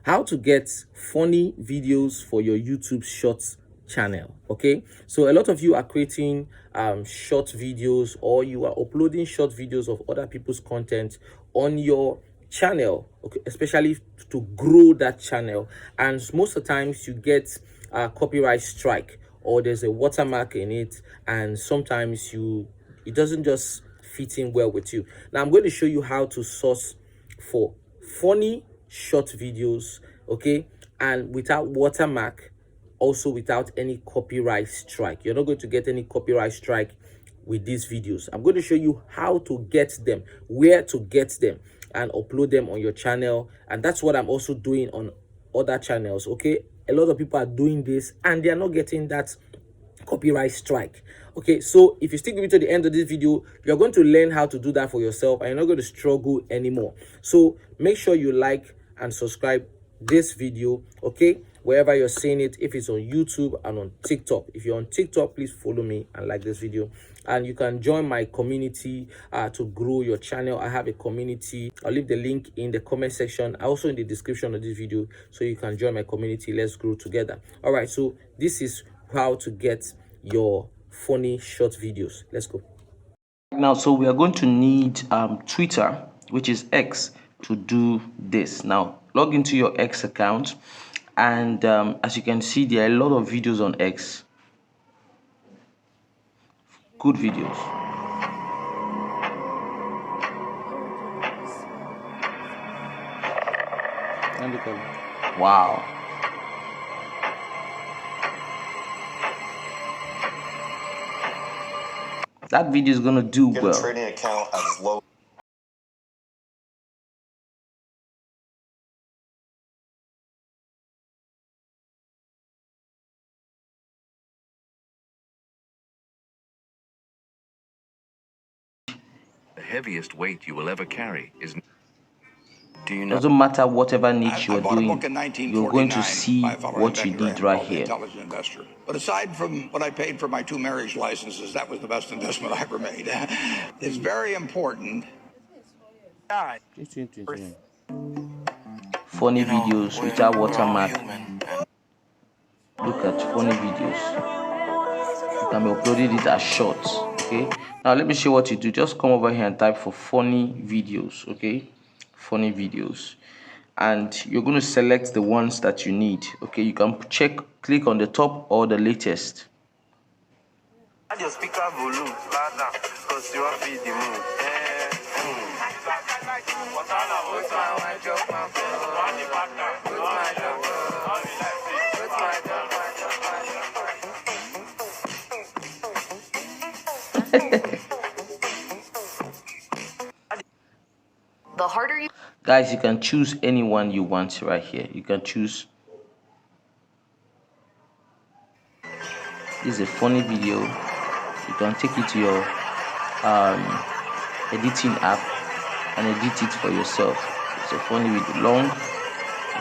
how to get funny videos for your YouTube Shorts channel. Okay, so a lot of you are creating short videos, or you are uploading short videos of other people's content on your channel, okay, especially to grow that channel. And most of the times you get a copyright strike, or there's a watermark in it, and sometimes it doesn't just fit in well with you. Now I'm going to show you how to source for funny short videos, okay, and without watermark, also without any copyright strike. You're not going to get any copyright strike with these videos. I'm going to show you how to get them, where to get them, and upload them on your channel. And that's what I'm also doing on other channels. Okay, a lot of people are doing this and they are not getting that copyright strike. Okay, so if you stick with me to the end of this video, you're going to learn how to do that for yourself, and you're not going to struggle anymore. So make sure you like and subscribe this video, okay, wherever you're seeing it. If it's on YouTube and on TikTok, if you're on TikTok, please follow me and like this video. And you can join my community to grow your channel. I have a community. I'll leave the link in the comment section, also in the description of this video, so you can join my community. Let's grow together. All right, so this is how to get your funny short videos. Let's go. Now, so we are going to need Twitter, which is X, to do this. Now log into your X account, and as you can see, there are a lot of videos on X, good videos. Wow. That video is gonna do well. A trading account as low. The heaviest weight you will ever carry is. Do you know? Doesn't matter whatever niche you're doing, you're going to see what you did right here. Intelligent investor. But aside from what I paid for my 2 marriage licenses, that was the best investment I ever made. It's very important. Funny videos without watermark. Look at funny videos. You can be uploading it as shorts. Okay, now let me show you what you do. Just come over here and type for funny videos. Okay, funny videos, and you're going to select the ones that you need. Okay, you can click on the top or the latest. Add your speaker volume louder because you want to be the mood. The harder you guys, you can choose anyone you want right here. You can choose. This is a funny video. You can take it to your editing app and edit it for yourself. It's a funny video, long.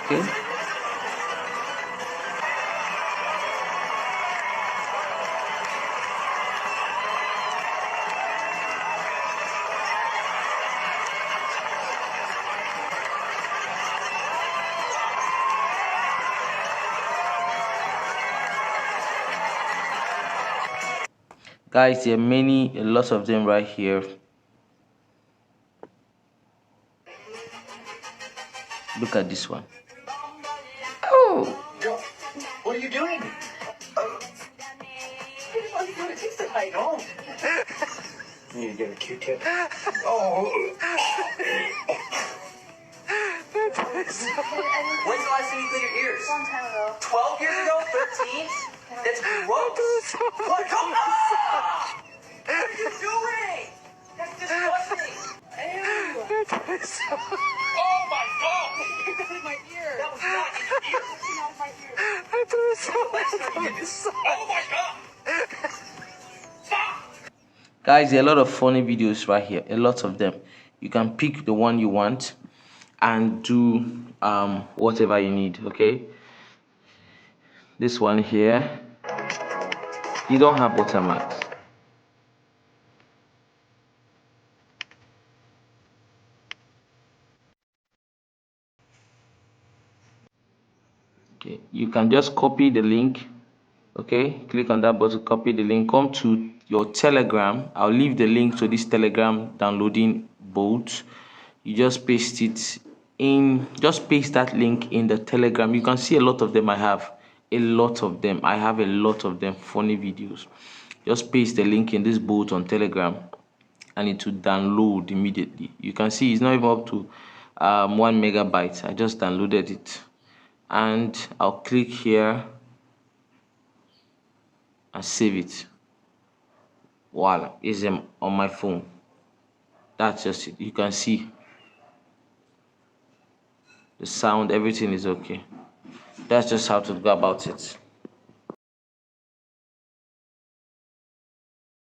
Okay. Guys, there are a lot of them right here. Look at this one. Oh! What are you doing? I don't. You need to get a Q-tip. Oh! When's the last time you cleaned your ears? A long time ago. 12 years ago? 13? That's gross. What? Come on! What are you doing? That's disgusting. Oh my God! It's in my ear. That was not in your ear. It's out of my ear. Oh my God! Stop! Guys, there are a lot of funny videos right here. A lot of them. You can pick the one you want and do whatever you need. Okay. This one here, you don't have watermarks. Okay, you can just copy the link. Okay, click on that button, copy the link, come to your Telegram. I'll leave the link to this Telegram downloading boat. You just paste it in, just paste that link in the Telegram. You can see a lot of them. I have a lot of them. I have a lot of them, funny videos. Just paste the link in this boat on Telegram and it will download immediately. You can see it's not even up to 1 megabyte. I just downloaded it, and I'll click here and save it. Voila, it's on my phone. That's just it. You can see the sound, everything is okay. That's just how to go about it.